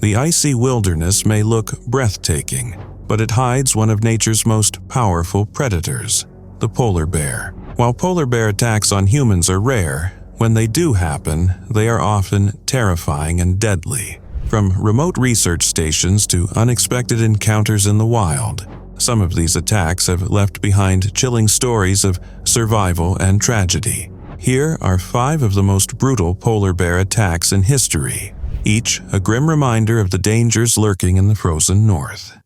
The icy wilderness may look breathtaking, but it hides one of nature's most powerful predators, the polar bear. While polar bear attacks on humans are rare, when they do happen, they are often terrifying and deadly. From remote research stations to unexpected encounters in the wild, some of these attacks have left behind chilling stories of survival and tragedy. Here are 5 of the most brutal polar bear attacks in history, each a grim reminder of the dangers lurking in the frozen north.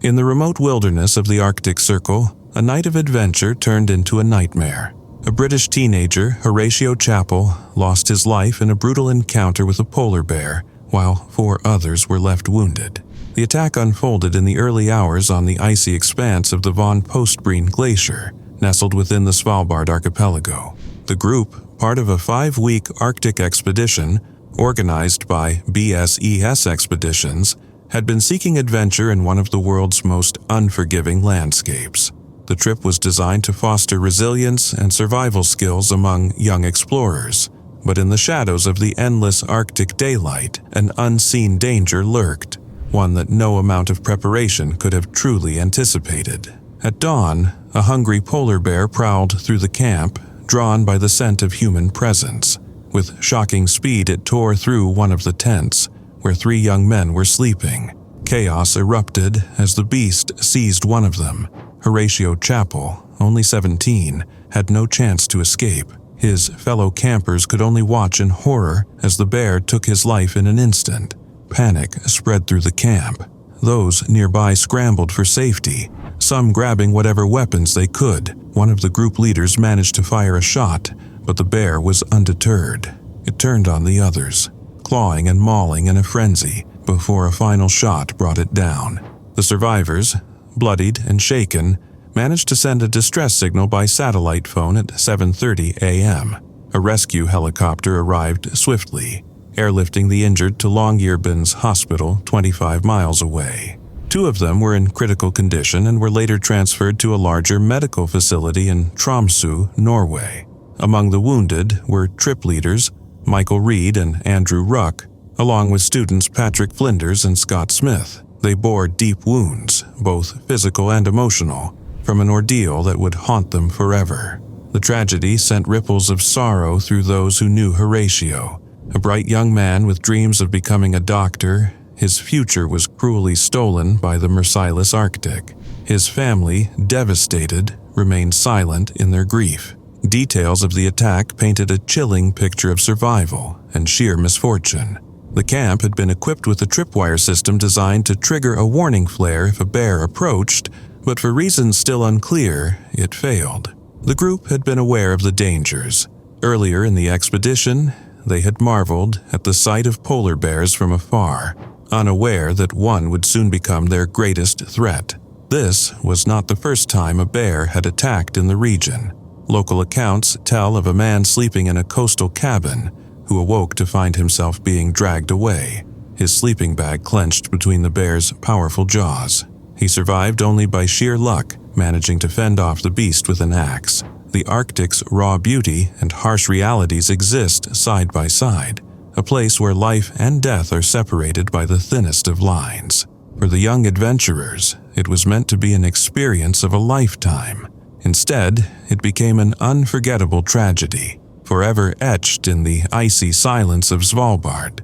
In the remote wilderness of the Arctic Circle, a night of adventure turned into a nightmare. A British teenager, Horatio Chappell, lost his life in a brutal encounter with a polar bear, while 4 others were left wounded. The attack unfolded in the early hours on the icy expanse of the von Postbreen Glacier, nestled within the Svalbard archipelago. The group, part of a 5-week Arctic expedition organized by BSES Expeditions, had been seeking adventure in one of the world's most unforgiving landscapes. The trip was designed to foster resilience and survival skills among young explorers, but in the shadows of the endless Arctic daylight, an unseen danger lurked, one that no amount of preparation could have truly anticipated. At dawn, a hungry polar bear prowled through the camp, drawn by the scent of human presence. With shocking speed, it tore through one of the tents, where 3 young men were sleeping. Chaos erupted as the beast seized one of them. Horatio Chappell, only 17, had no chance to escape. His fellow campers could only watch in horror as the bear took his life in an instant. Panic spread through the camp. Those nearby scrambled for safety, some grabbing whatever weapons they could. One of the group leaders managed to fire a shot, but the bear was undeterred. It turned on the others, clawing and mauling in a frenzy before a final shot brought it down. The survivors, bloodied and shaken, managed to send a distress signal by satellite phone at 7:30 a.m. A rescue helicopter arrived swiftly, airlifting the injured to Longyearby's hospital 25 miles away. 2 of them were in critical condition and were later transferred to a larger medical facility in Tromsø, Norway. Among the wounded were trip leaders Michael Reed and Andrew Ruck, along with students Patrick Flinders and Scott Smith. They bore deep wounds, both physical and emotional, from an ordeal that would haunt them forever. The tragedy sent ripples of sorrow through those who knew Horatio. A bright young man with dreams of becoming a doctor, his future was cruelly stolen by the merciless Arctic. His family, devastated, remained silent in their grief. Details of the attack painted a chilling picture of survival and sheer misfortune. The camp had been equipped with a tripwire system designed to trigger a warning flare if a bear approached, but for reasons still unclear, it failed. The group had been aware of the dangers. Earlier in the expedition, they had marveled at the sight of polar bears from afar, unaware that one would soon become their greatest threat. This was not the first time a bear had attacked in the region. Local accounts tell of a man sleeping in a coastal cabin who awoke to find himself being dragged away, his sleeping bag clenched between the bear's powerful jaws. He survived only by sheer luck, managing to fend off the beast with an axe. The Arctic's raw beauty and harsh realities exist side by side, a place where life and death are separated by the thinnest of lines. For the young adventurers, it was meant to be an experience of a lifetime. Instead, it became an unforgettable tragedy, forever etched in the icy silence of Svalbard.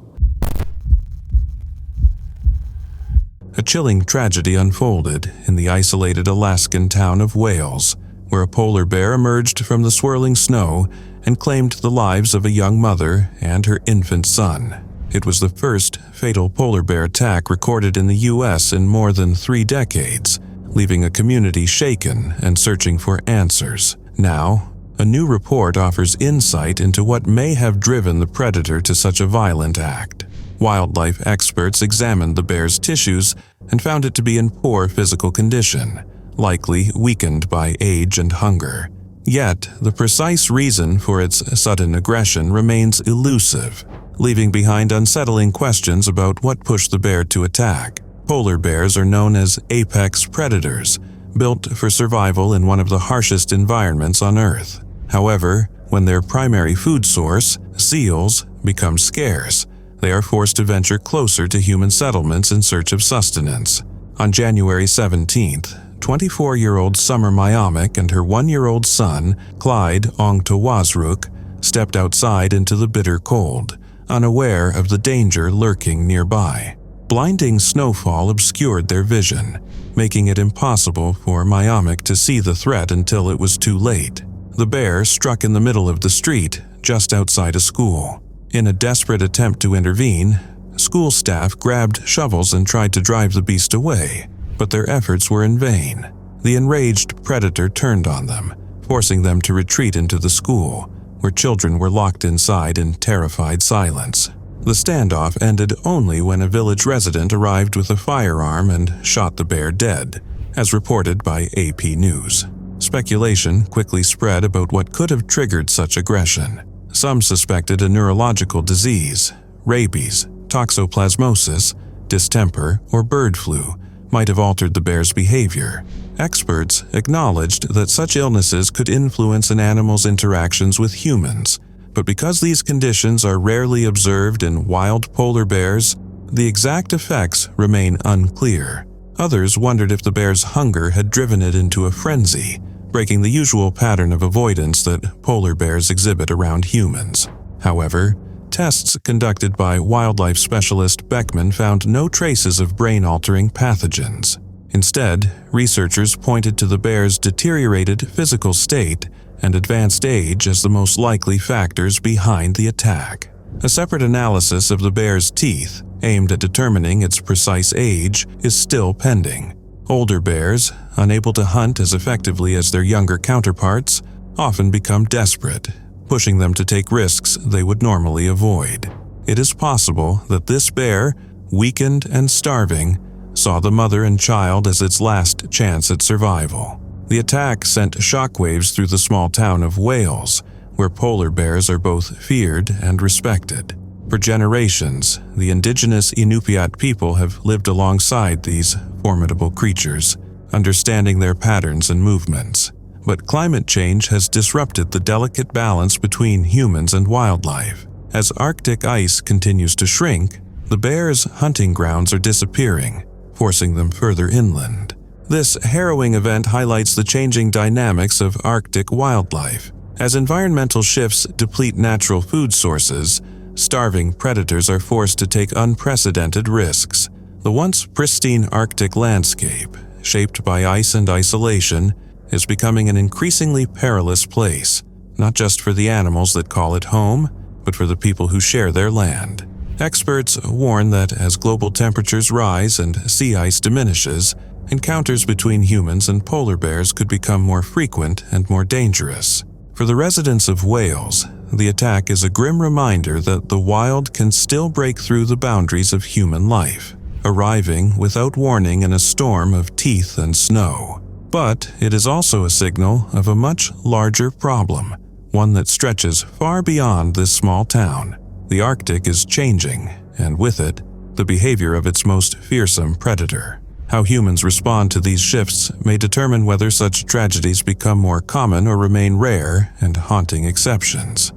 A chilling tragedy unfolded in the isolated Alaskan town of Wales, where a polar bear emerged from the swirling snow and claimed the lives of a young mother and her infant son. It was the first fatal polar bear attack recorded in the U.S. in more than 3 decades, leaving a community shaken and searching for answers. Now, a new report offers insight into what may have driven the predator to such a violent act. Wildlife experts examined the bear's tissues and found it to be in poor physical condition, likely weakened by age and hunger. Yet, the precise reason for its sudden aggression remains elusive, leaving behind unsettling questions about what pushed the bear to attack. Polar bears are known as apex predators, built for survival in one of the harshest environments on Earth. However, When their primary food source, seals, becomes scarce, they are forced to venture closer to human settlements in search of sustenance. On January 17th, 24-year-old Summer Myomic and her 1-year-old son, Clyde Ongtawazruk, stepped outside into the bitter cold, unaware of the danger lurking nearby. Blinding snowfall obscured their vision, making it impossible for Myomic to see the threat until it was too late. The bear struck in the middle of the street, just outside a school. In a desperate attempt to intervene, school staff grabbed shovels and tried to drive the beast away, but their efforts were in vain. The enraged predator turned on them, forcing them to retreat into the school, where children were locked inside in terrified silence. The standoff ended only when a village resident arrived with a firearm and shot the bear dead, as reported by AP News. Speculation quickly spread about what could have triggered such aggression. Some suspected a neurological disease, rabies, toxoplasmosis, distemper, or bird flu might have altered the bear's behavior. Experts acknowledged that such illnesses could influence an animal's interactions with humans, but because these conditions are rarely observed in wild polar bears, the exact effects remain unclear. Others wondered if the bear's hunger had driven it into a frenzy, breaking the usual pattern of avoidance that polar bears exhibit around humans. However, tests conducted by wildlife specialist Beckman found no traces of brain-altering pathogens. Instead, researchers pointed to the bear's deteriorated physical state and advanced age as the most likely factors behind the attack. A separate analysis of the bear's teeth, aimed at determining its precise age, is still pending. Older bears, unable to hunt as effectively as their younger counterparts, often become desperate, pushing them to take risks they would normally avoid. It is possible that this bear, weakened and starving, saw the mother and child as its last chance at survival. The attack sent shockwaves through the small town of Wales, where polar bears are both feared and respected. For generations, the indigenous Inupiat people have lived alongside these formidable creatures, understanding their patterns and movements. But climate change has disrupted the delicate balance between humans and wildlife. As Arctic ice continues to shrink, the bears' hunting grounds are disappearing, forcing them further inland. This harrowing event highlights the changing dynamics of Arctic wildlife. As environmental shifts deplete natural food sources, starving predators are forced to take unprecedented risks. The once pristine Arctic landscape, shaped by ice and isolation, is becoming an increasingly perilous place, not just for the animals that call it home, but for the people who share their land. Experts warn that as global temperatures rise and sea ice diminishes, encounters between humans and polar bears could become more frequent and more dangerous. For the residents of Wales, the attack is a grim reminder that the wild can still break through the boundaries of human life, arriving without warning in a storm of teeth and snow. But it is also a signal of a much larger problem, one that stretches far beyond this small town. The Arctic is changing, and with it, the behavior of its most fearsome predator. How humans respond to these shifts may determine whether such tragedies become more common or remain rare and haunting exceptions.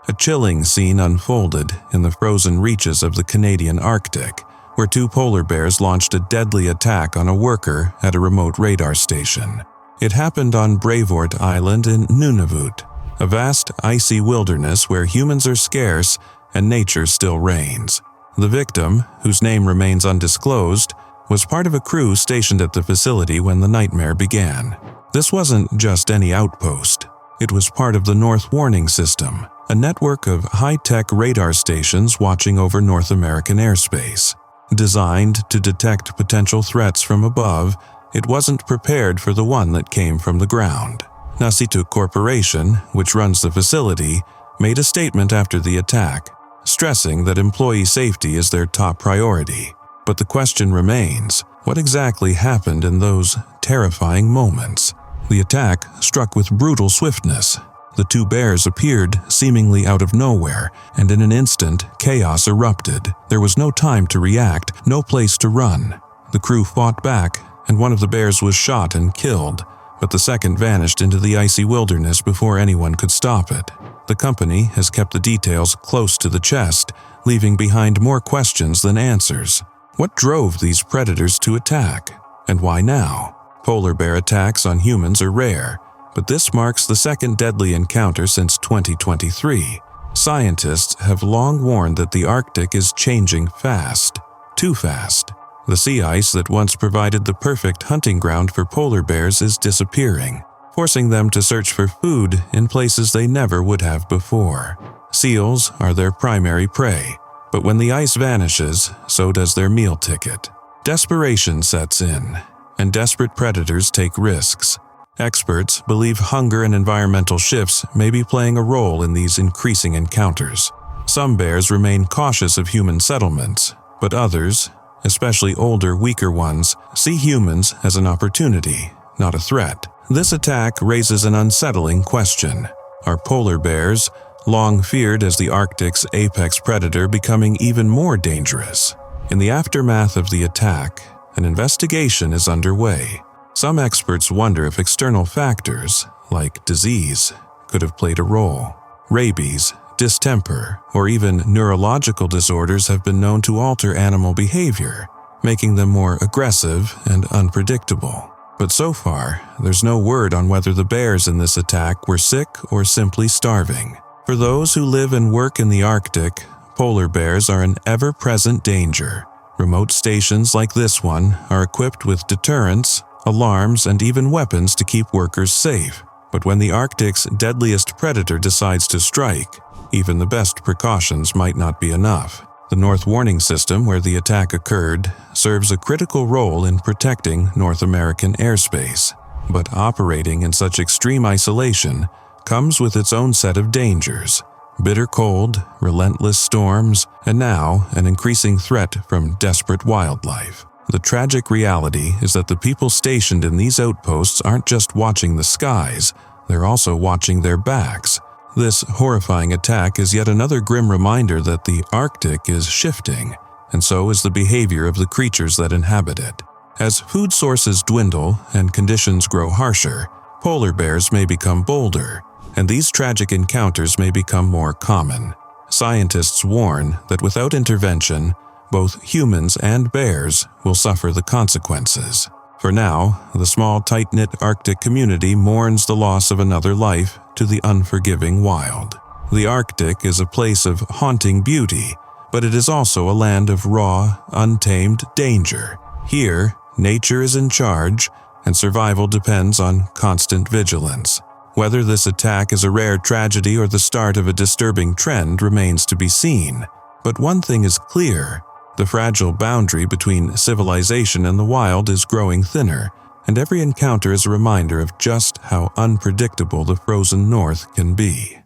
A chilling scene unfolded in the frozen reaches of the Canadian Arctic, where two polar bears launched a deadly attack on a worker at a remote radar station. It happened on Brevoort Island in Nunavut, a vast icy wilderness where humans are scarce and nature still reigns. The victim, whose name remains undisclosed, was part of a crew stationed at the facility when the nightmare began. This wasn't just any outpost. It was part of the North Warning System, a network of high-tech radar stations watching over North American airspace. Designed to detect potential threats from above, it wasn't prepared for the one that came from the ground. Nasituk Corporation, which runs the facility, made a statement after the attack, stressing that employee safety is their top priority. But the question remains, what exactly happened in those terrifying moments? The attack struck with brutal swiftness. The two bears appeared seemingly out of nowhere, and in an instant, chaos erupted. There was no time to react, no place to run. The crew fought back, and one of the bears was shot and killed, but the second vanished into the icy wilderness before anyone could stop it. The company has kept the details close to the chest, leaving behind more questions than answers. What drove these predators to attack? And why now? Polar bear attacks on humans are rare, but this marks the second deadly encounter since 2023. Scientists have long warned that the Arctic is changing fast, too fast. The sea ice that once provided the perfect hunting ground for polar bears is disappearing, forcing them to search for food in places they never would have before. Seals are their primary prey, but when the ice vanishes, so does their meal ticket. Desperation sets in, and desperate predators take risks. Experts believe hunger and environmental shifts may be playing a role in these increasing encounters. Some bears remain cautious of human settlements, but others, especially older, weaker ones, see humans as an opportunity, not a threat. This attack raises an unsettling question. Are polar bears, long feared as the Arctic's apex predator, becoming even more dangerous? In the aftermath of the attack, an investigation is underway. Some experts wonder if external factors, like disease, could have played a role. Rabies, distemper, or even neurological disorders have been known to alter animal behavior, making them more aggressive and unpredictable. But so far, there's no word on whether the bears in this attack were sick or simply starving. For those who live and work in the Arctic, polar bears are an ever-present danger. Remote stations like this one are equipped with deterrents, alarms, and even weapons to keep workers safe. But when the Arctic's deadliest predator decides to strike, even the best precautions might not be enough. The North Warning System, where the attack occurred, serves a critical role in protecting North American airspace. But operating in such extreme isolation comes with its own set of dangers. Bitter cold, relentless storms, and now an increasing threat from desperate wildlife. The tragic reality is that the people stationed in these outposts aren't just watching the skies, they're also watching their backs. This horrifying attack is yet another grim reminder that the Arctic is shifting, and so is the behavior of the creatures that inhabit it. As food sources dwindle and conditions grow harsher, polar bears may become bolder, and these tragic encounters may become more common. Scientists warn that without intervention, both humans and bears will suffer the consequences. For now, the small, tight-knit Arctic community mourns the loss of another life to the unforgiving wild. The Arctic is a place of haunting beauty, but it is also a land of raw, untamed danger. Here, nature is in charge, and survival depends on constant vigilance. Whether this attack is a rare tragedy or the start of a disturbing trend remains to be seen. But one thing is clear: the fragile boundary between civilization and the wild is growing thinner, and every encounter is a reminder of just how unpredictable the frozen north can be.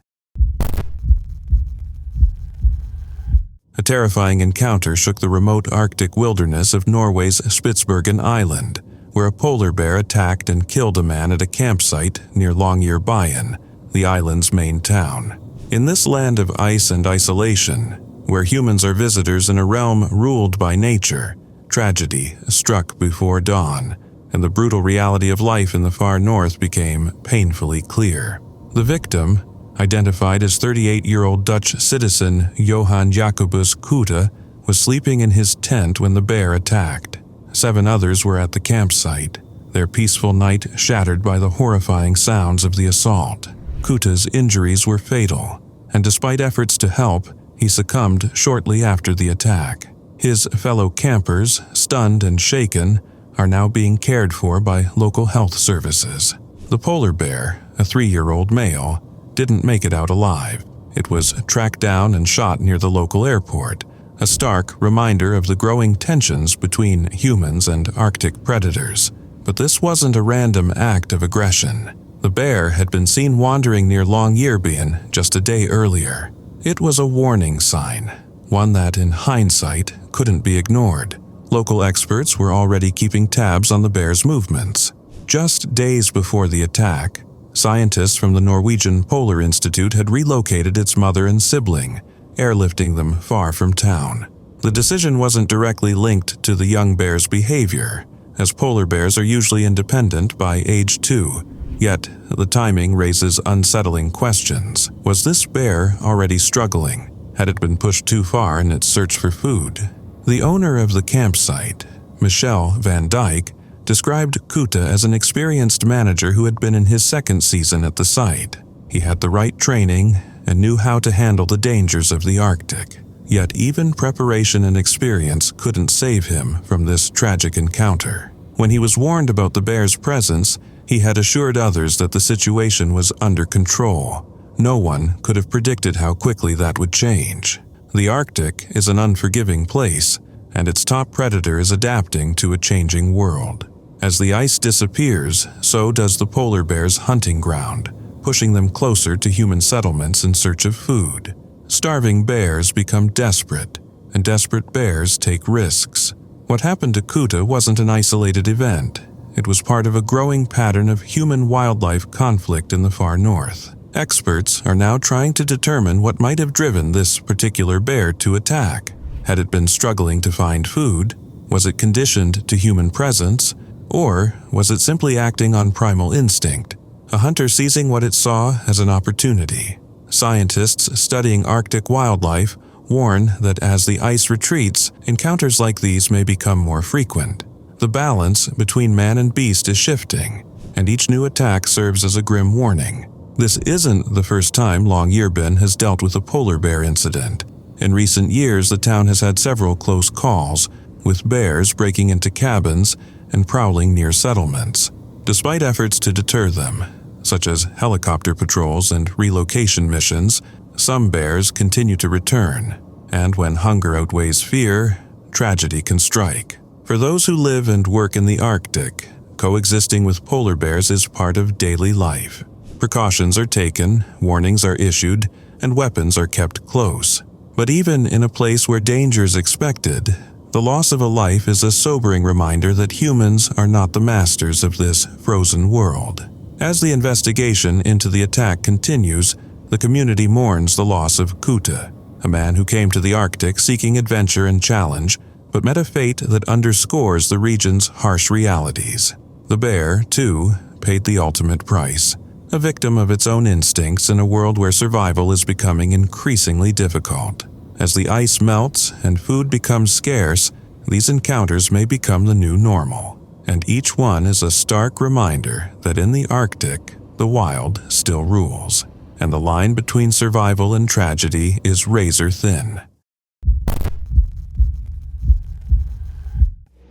A terrifying encounter shook the remote Arctic wilderness of Norway's Spitsbergen Island, where a polar bear attacked and killed a man at a campsite near Longyearbyen, the island's main town. In this land of ice and isolation, where humans are visitors in a realm ruled by nature, tragedy struck before dawn, and the brutal reality of life in the far north became painfully clear. The victim, identified as 38-year-old Dutch citizen Johan Jacobus Kuta, was sleeping in his tent when the bear attacked. 7 others were at the campsite, their peaceful night shattered by the horrifying sounds of the assault. Kuta's injuries were fatal, and despite efforts to help, he succumbed shortly after the attack. His fellow campers, stunned and shaken, are now being cared for by local health services. The polar bear, a 3-year-old male, didn't make it out alive. It was tracked down and shot near the local airport, a stark reminder of the growing tensions between humans and Arctic predators. But this wasn't a random act of aggression. The bear had been seen wandering near Longyearbyen just a day earlier. It was a warning sign, one that in hindsight couldn't be ignored. Local experts were already keeping tabs on the bear's movements. Just days before the attack, scientists from the Norwegian Polar Institute had relocated its mother and sibling, airlifting them far from town. The decision wasn't directly linked to the young bear's behavior, as polar bears are usually independent by age 2. Yet, the timing raises unsettling questions. Was this bear already struggling? Had it been pushed too far in its search for food? The owner of the campsite, Michelle Van Dyke, described Kuta as an experienced manager who had been in his second season at the site. He had the right training and knew how to handle the dangers of the Arctic. Yet even preparation and experience couldn't save him from this tragic encounter. When he was warned about the bear's presence, he had assured others that the situation was under control. No one could have predicted how quickly that would change. The Arctic is an unforgiving place, and its top predator is adapting to a changing world. As the ice disappears, so does the polar bear's hunting ground, pushing them closer to human settlements in search of food. Starving bears become desperate, and desperate bears take risks. What happened to Kuta wasn't an isolated event. It was part of a growing pattern of human-wildlife conflict in the far north. Experts are now trying to determine what might have driven this particular bear to attack. Had it been struggling to find food? Was it conditioned to human presence? Or was it simply acting on primal instinct? A hunter seizing what it saw as an opportunity. Scientists studying Arctic wildlife warn that as the ice retreats, encounters like these may become more frequent. The balance between man and beast is shifting, and each new attack serves as a grim warning. This isn't the first time Longyearbyen has dealt with a polar bear incident. In recent years, the town has had several close calls, with bears breaking into cabins and prowling near settlements. Despite efforts to deter them, such as helicopter patrols and relocation missions, some bears continue to return, and when hunger outweighs fear, tragedy can strike. For those who live and work in the Arctic, coexisting with polar bears is part of daily life. Precautions are taken, warnings are issued, and weapons are kept close. But even in a place where danger is expected, the loss of a life is a sobering reminder that humans are not the masters of this frozen world. As the investigation into the attack continues, the community mourns the loss of Kuta, a man who came to the Arctic seeking adventure and challenge, but met a fate that underscores the region's harsh realities. The bear, too, paid the ultimate price, a victim of its own instincts in a world where survival is becoming increasingly difficult. As the ice melts and food becomes scarce, these encounters may become the new normal, and each one is a stark reminder that in the Arctic, the wild still rules, and the line between survival and tragedy is razor thin.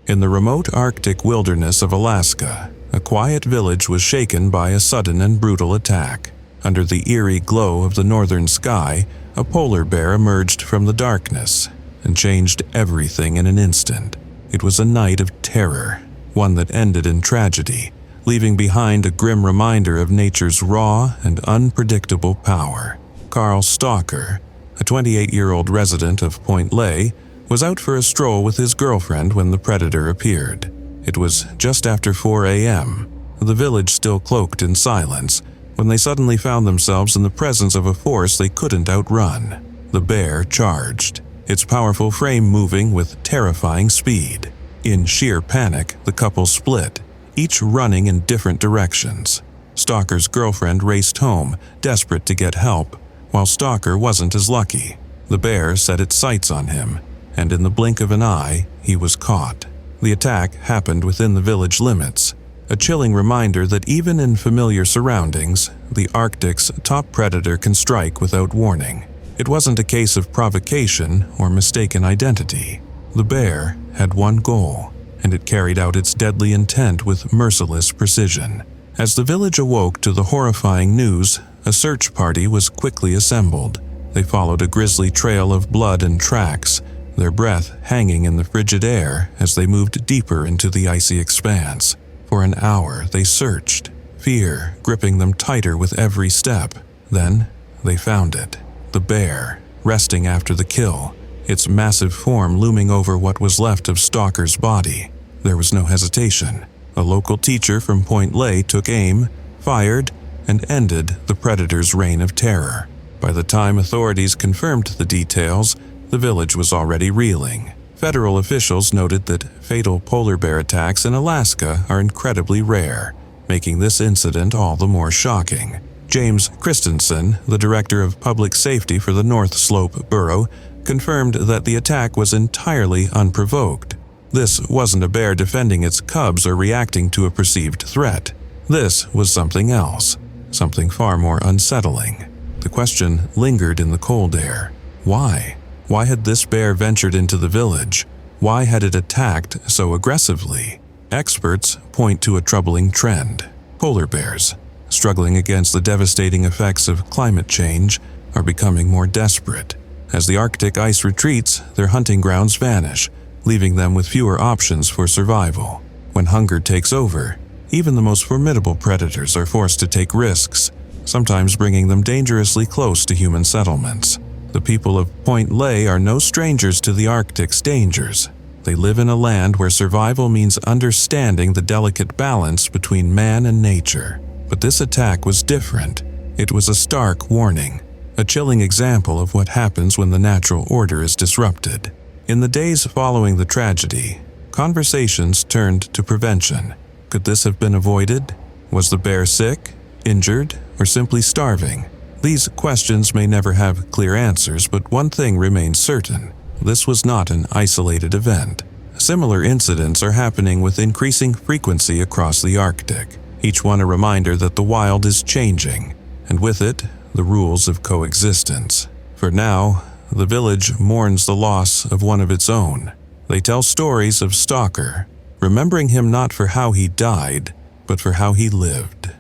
In the remote Arctic wilderness of Alaska, a quiet village was shaken by a sudden and brutal attack. Under the eerie glow of the northern sky, a polar bear emerged from the darkness and changed everything in an instant. It was a night of terror, one that ended in tragedy, leaving behind a grim reminder of nature's raw and unpredictable power. Carl Stalker, a 28-year-old resident of Point Lay, was out for a stroll with his girlfriend when the predator appeared. It was just after 4 a.m., the village still cloaked in silence, when they suddenly found themselves in the presence of a force they couldn't outrun. The bear charged, its powerful frame moving with terrifying speed. In sheer panic, the couple split, each running in different directions. Stalker's girlfriend raced home, desperate to get help, while Stalker wasn't as lucky. The bear set its sights on him, and in the blink of an eye, he was caught. The attack happened within the village limits, a chilling reminder that even in familiar surroundings, the Arctic's top predator can strike without warning. It wasn't a case of provocation or mistaken identity. The bear had one goal, and it carried out its deadly intent with merciless precision. As the village awoke to the horrifying news, a search party was quickly assembled. They followed a grisly trail of blood and tracks, their breath hanging in the frigid air as they moved deeper into the icy expanse. For an hour they searched, fear gripping them tighter with every step. Then they found it, the bear, resting after the kill, its massive form looming over what was left of Stalker's body. There was no hesitation. A local teacher from Point Lay took aim, fired, and ended the predator's reign of terror. By the time authorities confirmed the details, the village was already reeling. Federal officials noted that fatal polar bear attacks in Alaska are incredibly rare, making this incident all the more shocking. James Christensen, the director of public safety for the North Slope Borough, confirmed that the attack was entirely unprovoked. This wasn't a bear defending its cubs or reacting to a perceived threat. This was something else, something far more unsettling. The question lingered in the cold air. Why? Why had this bear ventured into the village? Why had it attacked so aggressively? Experts point to a troubling trend. Polar bears, struggling against the devastating effects of climate change, are becoming more desperate. As the Arctic ice retreats, their hunting grounds vanish, leaving them with fewer options for survival. When hunger takes over, even the most formidable predators are forced to take risks, sometimes bringing them dangerously close to human settlements. The people of Point Ley are no strangers to the Arctic's dangers. They live in a land where survival means understanding the delicate balance between man and nature. But this attack was different. It was a stark warning, a chilling example of what happens when the natural order is disrupted. In the days following the tragedy, conversations turned to prevention. Could this have been avoided? Was the bear sick, injured, or simply starving? These questions may never have clear answers, but one thing remains certain. This was not an isolated event. Similar incidents are happening with increasing frequency across the Arctic, each one a reminder that the wild is changing, and with it, the rules of coexistence. For now, the village mourns the loss of one of its own. They tell stories of Stalker, remembering him not for how he died, but for how he lived.